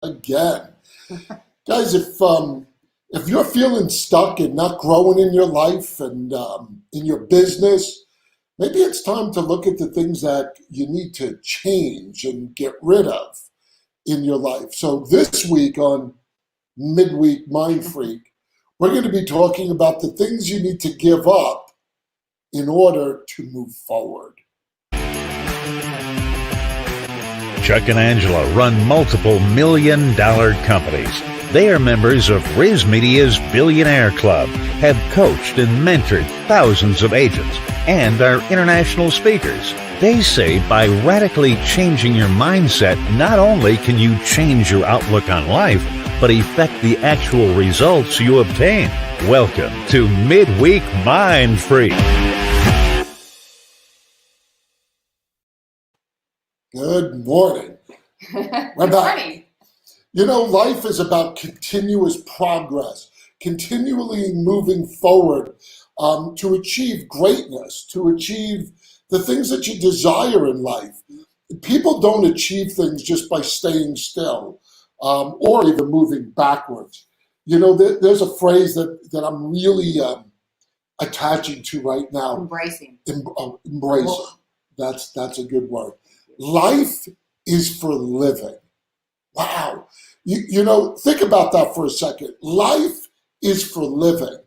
again. Guys, if you're feeling stuck and not growing in your life and in your business, maybe it's time to look at the things that you need to change and get rid of in your life. So this week on Midweek Mindfreak, we're going to be talking about the things you need to give up in order to move forward. Chuck and Angela run multiple million-dollar companies. They are members of Riz Media's Billionaire Club, have coached and mentored thousands of agents, and are international speakers. They say by radically changing your mindset, not only can you change your outlook on life, but affect the actual results you obtain. Welcome to Midweek Mindfreak. Good morning. We're back. You know, life is about continuous progress, continually moving forward to achieve greatness, to achieve the things that you desire in life. People don't achieve things just by staying still or even moving backwards. You know, there's a phrase that I'm really attaching to right now. Embracing. Embracing. Oh. That's a good word. Life is for living. Wow. You know, think about that for a second. Life is for living,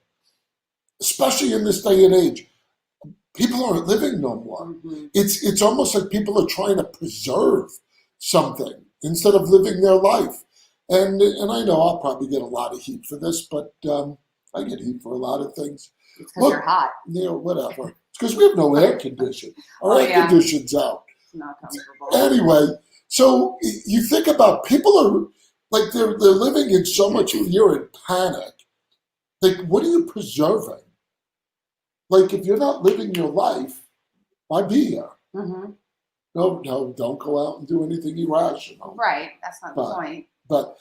especially in this day and age. People aren't living no more. Mm-hmm. It's almost like people are trying to preserve something instead of living their life. And I know I'll probably get a lot of heat for this, but I get heat for a lot of things. It's because you're hot. You know, whatever. It's because we have no air condition. Our air condition's out. Not comfortable. Anyway, so you think about people are like they're living in so much fear and panic. Like, what are you preserving? Like, if you're not living your life, why be here? Mm-hmm. No, don't go out and do anything irrational. Right, that's not the point. But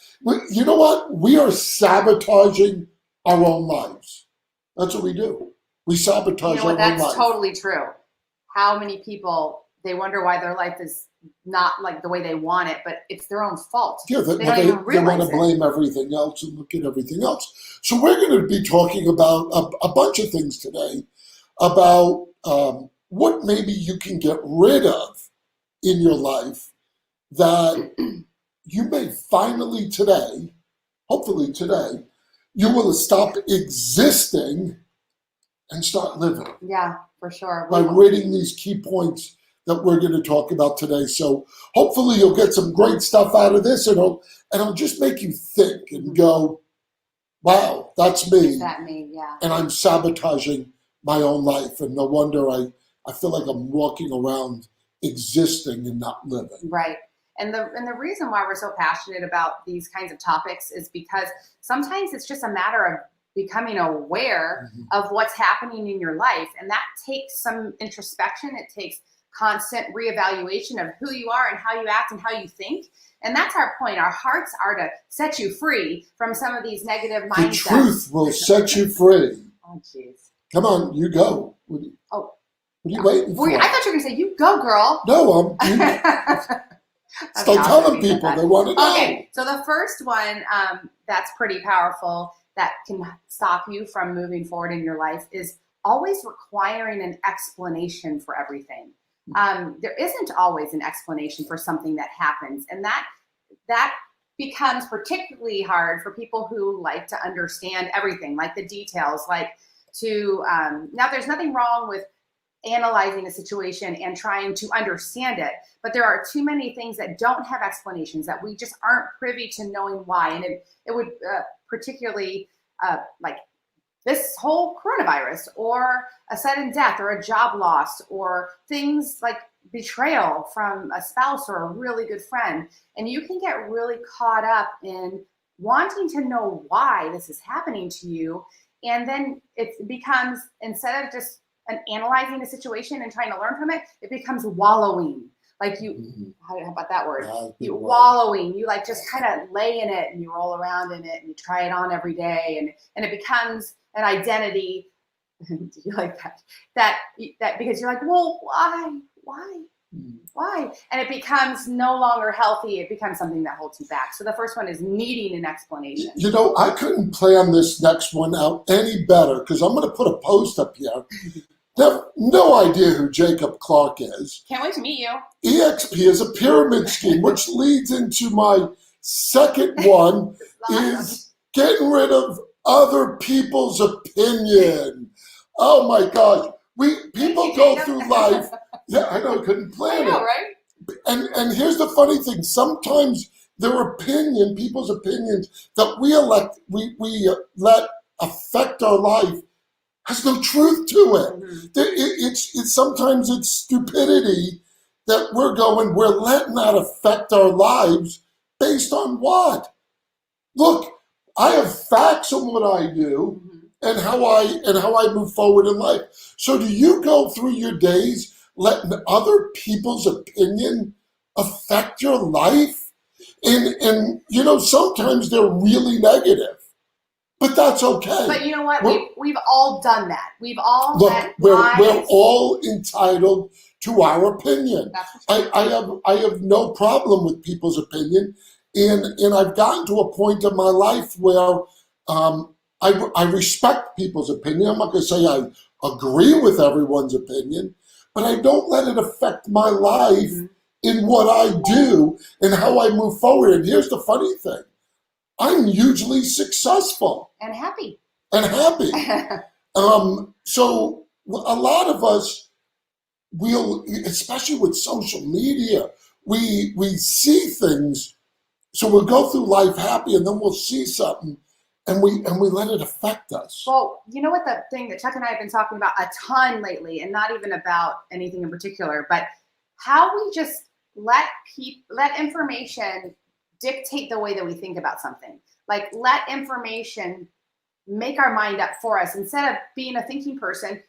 you know what? We are sabotaging our own lives. That's what we do. We sabotage our own life. That's totally true. How many people, they wonder why their life is not like the way they want it, but it's their own fault. Yeah, they don't even realize want to blame everything else and look at everything else. So we're going to be talking about a bunch of things today about what maybe you can get rid of in your life that you may finally today, hopefully today, you will stop existing and start living. Yeah, for sure. By reading these key points that we're going to talk about today. So hopefully you'll get some great stuff out of this, and it'll just make you think and go, wow, that's me. Is that me? Yeah. And I'm sabotaging my own life. And no wonder I feel like I'm walking around existing and not living. Right. And the reason why we're so passionate about these kinds of topics is because sometimes it's just a matter of becoming aware of what's happening in your life. And that takes some introspection. It takes constant reevaluation of who you are and how you act and how you think. And that's our point. Our hearts are to set you free from some of these negative mindsets. The truth will set you free. Oh, jeez. Come on, you go. What are you waiting for? I thought you were going to say, you go, girl. No, start telling people they want to know. Okay, so the first one that's pretty powerful that can stop you from moving forward in your life is always requiring an explanation for everything. There isn't always an explanation for something that happens, and that becomes particularly hard for people who like to understand everything, like the details, like to now there's nothing wrong with analyzing a situation and trying to understand it, but there are too many things that don't have explanations, that we just aren't privy to knowing why. And it would particularly like this whole coronavirus, or a sudden death, or a job loss, or things like betrayal from a spouse or a really good friend. And you can get really caught up in wanting to know why this is happening to you. And then it becomes, instead of just analyzing a situation and trying to learn from it, it becomes wallowing. Like you, how about that word? You wallowing, you like just kind of lay in it and you roll around in it and you try it on every day, and it becomes an identity. Do you like that? That because you're like, well, why? Why? And it becomes no longer healthy. It becomes something that holds you back. So the first one is needing an explanation. I couldn't plan this next one out any better because I'm going to put a post up here. Have no idea who Jacob Clark is. Can't wait to meet you. EXP is a pyramid scheme, which leads into my second one is getting rid of other people's opinion. Oh my gosh. People go through life. Yeah, I know, couldn't plan it. Right? And here's the funny thing. Sometimes people's opinions that we let affect our life has no truth to it. Mm-hmm. It's sometimes it's stupidity that we're letting that affect our lives based on what? Look, I have facts on what I do and how I move forward in life. So do you go through your days letting other people's opinion affect your life? And sometimes they're really negative. But that's okay. But you know what? We've all done that. We've all we're all entitled to our opinion. I have no problem with people's opinion, and I've gotten to a point in my life where I respect people's opinion. I'm not going to say I agree with everyone's opinion, but I don't let it affect my life in what I do and how I move forward. And here's the funny thing. I'm hugely successful. And happy. So a lot of us especially with social media, we see things. So we'll go through life happy and then we'll see something and we let it affect us. Well, you know what, the thing that Chuck and I have been talking about a ton lately, and not even about anything in particular, but how we just let information dictate the way that we think about something. Like, let information make our mind up for us instead of being a thinking person,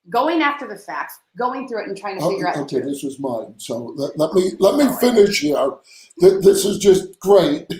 going after the facts, going through it and trying to figure out. Okay, this is mine. So let me finish here. This is just great.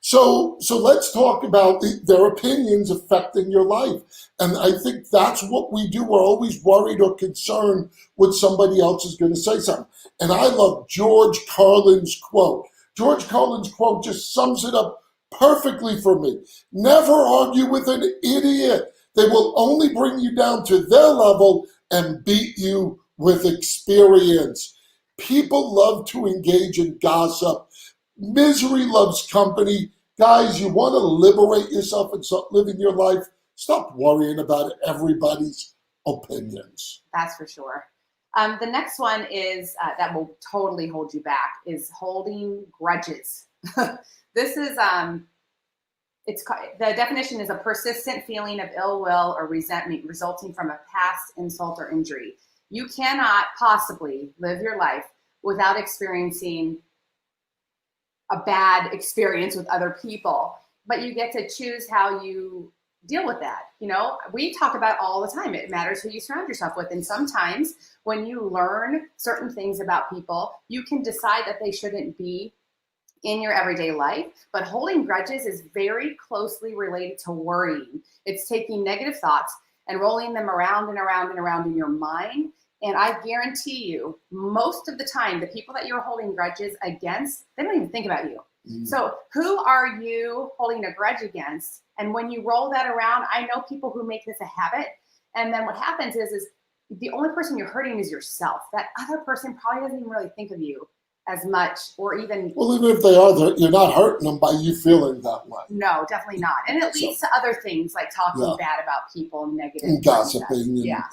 So let's talk about their opinions affecting your life. And I think that's what we do. We're always worried or concerned what somebody else is going to say something. And I love George Carlin's quote. George Carlin's quote just sums it up perfectly for me. Never argue with an idiot. They will only bring you down to their level and beat you with experience. People love to engage in gossip. Misery loves company. Guys, you want to liberate yourself and start living your life? Stop worrying about everybody's opinions. That's for sure. The next one is that will totally hold you back is holding grudges. This is the definition is a persistent feeling of ill will or resentment resulting from a past insult or injury. You cannot possibly live your life without experiencing a bad experience with other people, but you get to choose how you deal with that. We talk about all the time. It matters who you surround yourself with. And sometimes when you learn certain things about people, you can decide that they shouldn't be in your everyday life. But holding grudges is very closely related to worrying. It's taking negative thoughts and rolling them around and around and around in your mind. And I guarantee you, most of the time, the people that you're holding grudges against, they don't even think about you. So who are you holding a grudge against? And when you roll that around, I know people who make this a habit. And then what happens is the only person you're hurting is yourself. That other person probably doesn't even really think of you as much, or even. Well, even if they are, you're not hurting them by you feeling that way. No, definitely not. And it leads to other things like talking bad about people, negative. And gossiping. Yeah.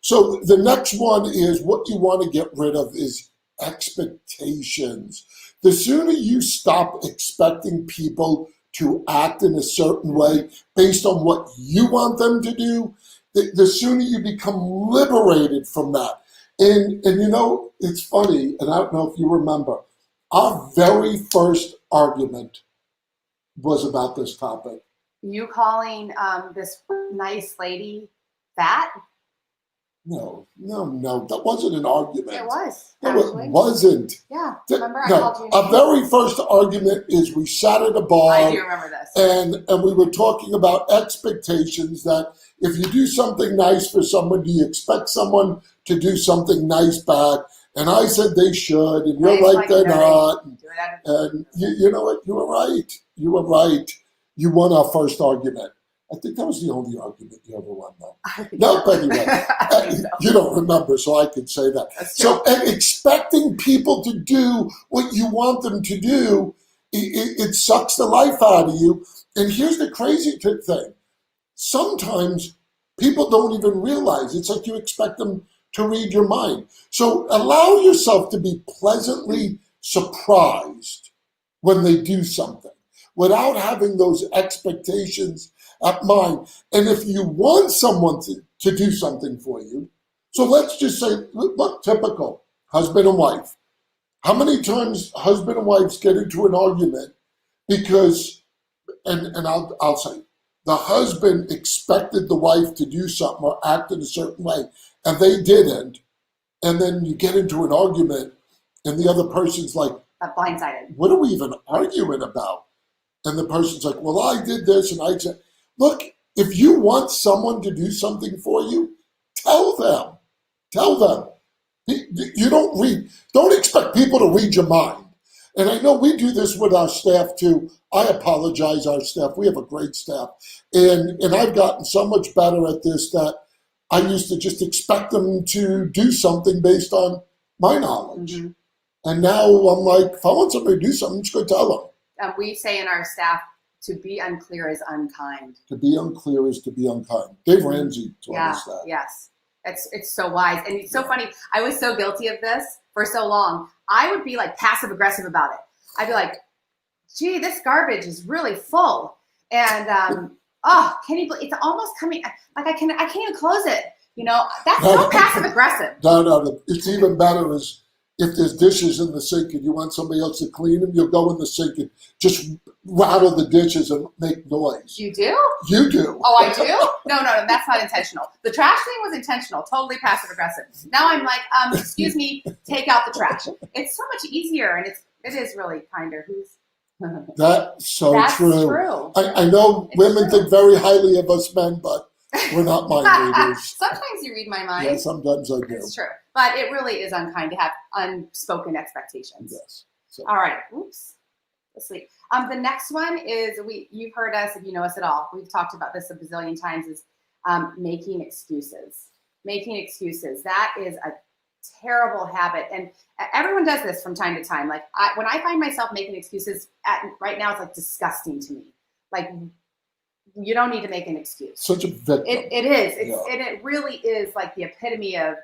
So the next one is what you want to get rid of is expectations. The sooner you stop expecting people to act in a certain way based on what you want them to do, the sooner you become liberated from that. And it's funny, and I don't know if you remember, our very first argument was about this topic. You calling this nice lady fat? No, that wasn't an argument. It was. It wasn't. Yeah, remember I called you. Our very first argument is we sat at a bar. I do remember this. And we were talking about expectations that if you do something nice for someone, do you expect someone to do something nice back? And I said they should, and you're right, they're not. And you know what? You were right. You were right. You won our first argument. I think that was the only argument you ever won, though. No, but anyway, you don't remember, so I could say that. So, and expecting people to do what you want them to do, it sucks the life out of you. And here's the crazy thing. Sometimes people don't even realize. It's like you expect them to read your mind. So allow yourself to be pleasantly surprised when they do something without having those expectations at mind. And if you want someone to do something for you, so let's just say, look, typical husband and wife. How many times husband and wives get into an argument because, and I'll say, the husband expected the wife to do something or act in a certain way, and they didn't. And then you get into an argument, and the other person's like, blindsided. What are we even arguing about? And the person's like, well, I did this, and I said, look, if you want someone to do something for you, tell them. Tell them. You don't expect people to read your mind. And I know we do this with our staff too. I apologize, our staff. We have a great staff. And I've gotten so much better at this that I used to just expect them to do something based on my knowledge. Mm-hmm. And now I'm like, if I want somebody to do something, I'm just going to tell them. We say in our staff, to be unclear is unkind. To be unclear is to be unkind. Dave Ramsey taught us that. Yes. It's so wise. And it's so funny. I was so guilty of this for so long. I would be like passive aggressive about it. I'd be like, gee, this garbage is really full. And can you believe it's almost coming, like I can't even close it. You know, that's so passive aggressive. No. It's even better is if there's dishes in the sink and you want somebody else to clean them, you'll go in the sink and just rattle the dishes and make noise. You do? You do. Oh, I do? No, that's not intentional. The trash thing was intentional, totally passive aggressive. Now I'm like, excuse me, take out the trash. It's so much easier, and it is really kinder. That's so That's true. I know women think very highly of us men, but we're not mind readers. Sometimes you read my mind. Yeah, sometimes I do. It's true. But it really is unkind to have unspoken expectations. Yes. So. All right. Oops. Asleep. The next one is you've heard us, if you know us at all, we've talked about this a bazillion times, is making excuses. Making excuses. That is a terrible habit. And everyone does this from time to time. Like when I find myself making excuses right now, it's like disgusting to me. Like, you don't need to make an excuse. Such a victim. It is. And it really is like the epitome of,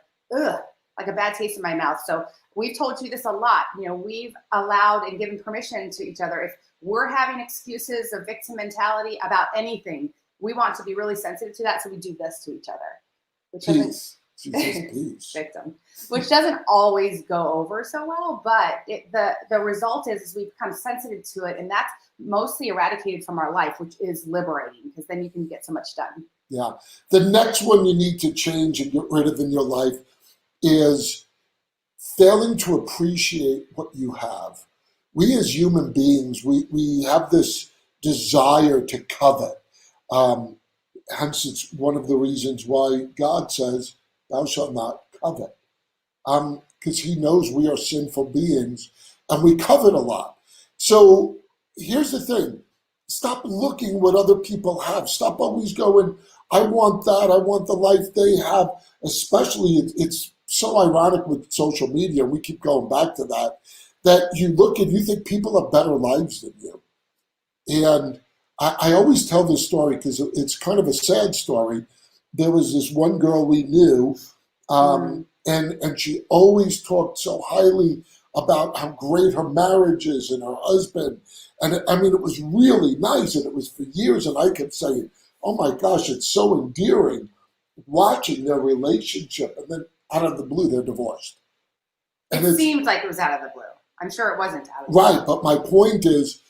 like a bad taste in my mouth. So we've told you this a lot. You know, we've allowed and given permission to each other. If we're having excuses of victim mentality about anything, we want to be really sensitive to that. So we do this to each other. Which peace. Victim. Which doesn't always go over so well, but the result is we become sensitive to it, and that's mostly eradicated from our life, which is liberating, because then you can get so much done. Yeah. The next one you need to change and get rid of in your life is failing to appreciate what you have. We as human beings, we have this desire to covet. Hence, it's one of the reasons why God says, thou shalt not covet. Because he knows we are sinful beings and we covet a lot. So here's the thing. Stop looking what other people have. Stop always going, I want that. I want the life they have. Especially, it's so ironic with social media. We keep going back to that you look and you think people have better lives than you. And I always tell this story because it's kind of a sad story. There was this one girl we knew, and she always talked so highly about how great her marriage is and her husband. And I mean, it was really nice, and it was for years, and I kept saying, oh my gosh, it's so endearing watching their relationship, and then out of the blue, they're divorced. And it seemed like it was out of the blue. I'm sure it wasn't out of the blue. Right, but my point is,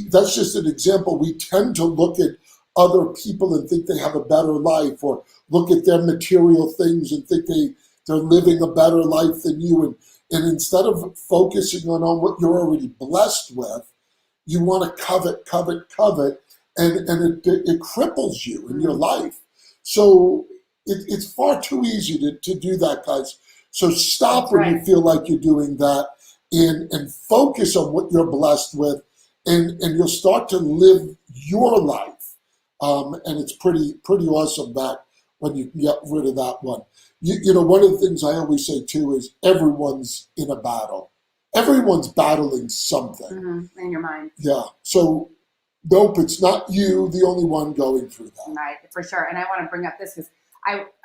that's just an example. We tend to look at other people and think they have a better life, or look at their material things and think they're living a better life than you. And instead of focusing on what you're already blessed with, you want to covet, and it cripples you in your life. So it's far too easy to do that, guys. So stop That's when right. you feel like you're doing that and focus on what you're blessed with, and you'll start to live your life. And it's pretty awesome that when you can get rid of that one. You know, one of the things I always say too is everyone's in a battle. Everyone's battling something. Mm-hmm. In your mind. Yeah. So nope, it's not you the only one going through that. Right, for sure. And I want to bring up this because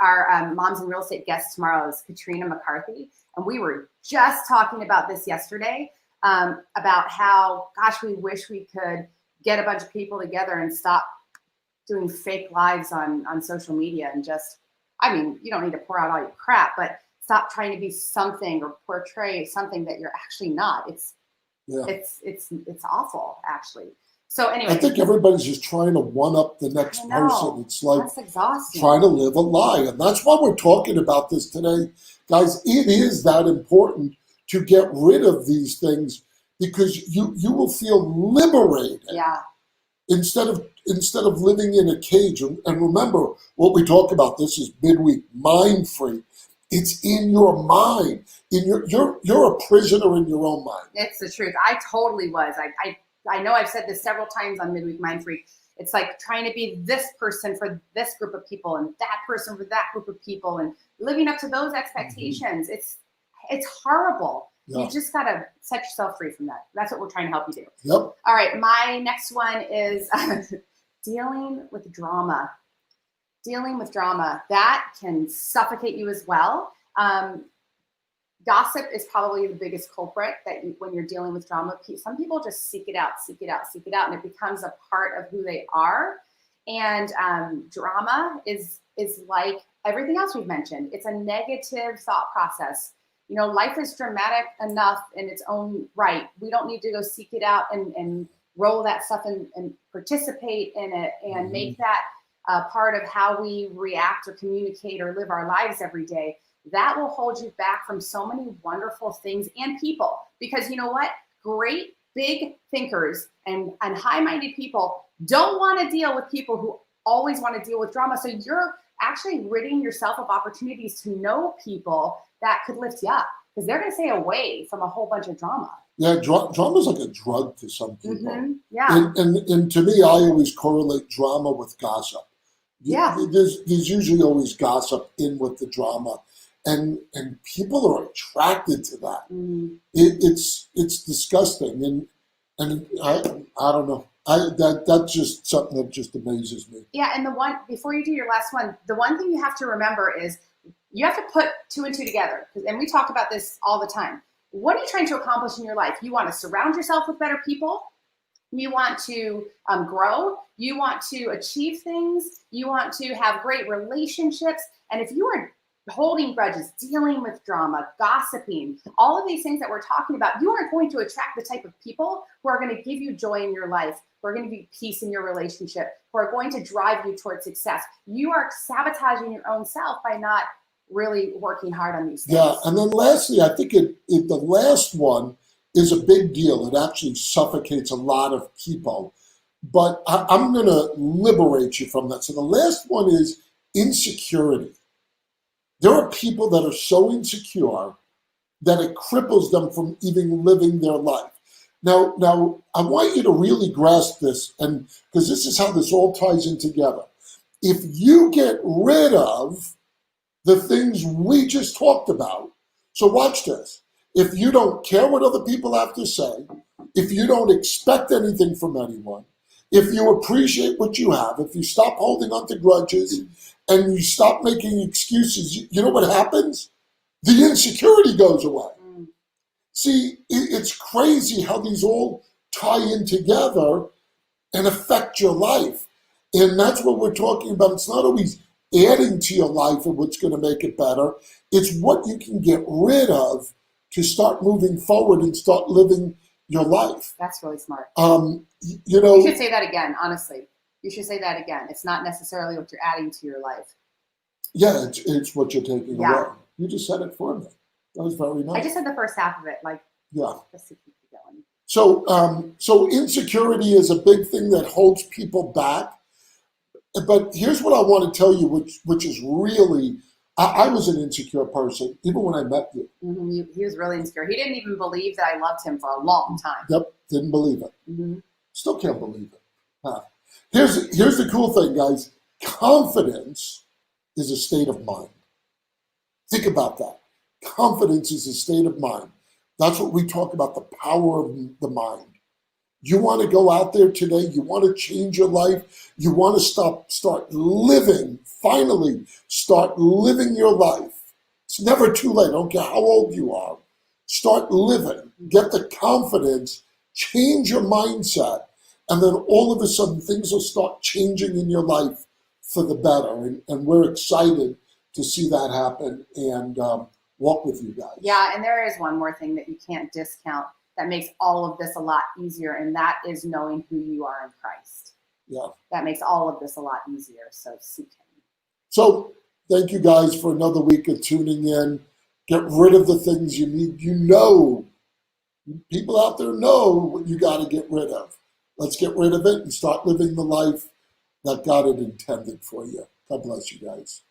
our Moms in Real Estate guest tomorrow is Katrina McCarthy. And we were just talking about this yesterday, about how, gosh, we wish we could get a bunch of people together and stop doing fake lives on social media and just, I mean, you don't need to pour out all your crap, but stop trying to be something or portray something that you're actually not. It's awful, actually. So anyway, I think everybody's just trying to one up the next person. It's like that's exhausting. Trying to live a lie. And that's why we're talking about this today. Guys, it is that important to get rid of these things because you will feel liberated. Yeah. Instead of living in a cage. And remember what we talk about, this is Midweek Mindfreak. It's in your mind. You're a prisoner in your own mind. It's the truth. I totally was. I know I've said this several times on Midweek Mindfreak. It's like trying to be this person for this group of people and that person for that group of people and living up to those expectations. Mm-hmm. It's horrible. Yeah. You just got to set yourself free from that. That's what we're trying to help you do. Yep. All right. My next one is dealing with drama. Dealing with drama. That can suffocate you as well. Gossip is probably the biggest culprit when you're dealing with drama. Some people just seek it out, and it becomes a part of who they are. And drama is like everything else we've mentioned. It's a negative thought process. You know, life is dramatic enough in its own right. We don't need to go seek it out and roll that stuff and participate in it and mm-hmm. make that part of how we react or communicate or live our lives every day. That will hold you back from so many wonderful things and people. Because you know what? Great big thinkers and high-minded people don't want to deal with people who always want to deal with drama. So you're actually ridding yourself of opportunities to know people that could lift you up because they're going to stay away from a whole bunch of drama. Yeah, drama is like a drug to some people. Mm-hmm. Yeah. And to me, I always correlate drama with gossip. Yeah. There's usually always gossip in with the drama. And people are attracted to that. Mm. It's disgusting. And I don't know. That's just something that just amazes me. Yeah, and before you do your last one, the one thing you have to remember is you have to put two and two together. And we talk about this all the time. What are you trying to accomplish in your life? You want to surround yourself with better people. You want to grow. You want to achieve things. You want to have great relationships. And if you are holding grudges, dealing with drama, gossiping, all of these things that we're talking about, you are going to attract the type of people who are going to give you joy in your life, who are going to give you peace in your relationship, who are going to drive you towards success. You are sabotaging your own self by not really working hard on these things. Yeah, and then lastly, I think the last one is a big deal. It actually suffocates a lot of people. But I'm going to liberate you from that. So the last one is insecurity. There are people that are so insecure that it cripples them from even living their life. Now, I want you to really grasp this, and because this is how this all ties in together. If you get rid of the things we just talked about, so watch this. If you don't care what other people have to say, if you don't expect anything from anyone, if you appreciate what you have, if you stop holding on to grudges, and you stop making excuses, you know what happens? The insecurity goes away. Mm. See, it's crazy how these all tie in together and affect your life. And that's what we're talking about. It's not always adding to your life and what's going to make it better. It's what you can get rid of to start moving forward and start living your life. That's really smart. You should say that again, honestly. You should say that again. It's not necessarily what you're adding to your life. Yeah, it's what you're taking away. You just said it for me. That was very nice. I just said the first half of it, just to keep it going. So insecurity is a big thing that holds people back. But here's what I want to tell you, which is really, I was an insecure person, even when I met you. He was really insecure. He didn't even believe that I loved him for a long time. Yep, didn't believe it. Still can't believe it. Huh. Here's the cool thing, guys. Confidence is a state of mind. Think about that. Confidence is a state of mind. That's what we talk about, the power of the mind. You want to go out there today, you want to change your life, you want to start living, finally start living your life. It's never too late, I don't care how old you are. Start living, get the confidence, change your mindset, and then all of a sudden things will start changing in your life for the better. And we're excited to see that happen and walk with you guys. Yeah, and there is one more thing that you can't discount that makes all of this a lot easier, and that is knowing who you are in Christ. Yeah. That makes all of this a lot easier, so seek him. So thank you guys for another week of tuning in. Get rid of the things you need. You know, people out there know what you got to get rid of. Let's get rid of it and start living the life that God had intended for you. God bless you guys.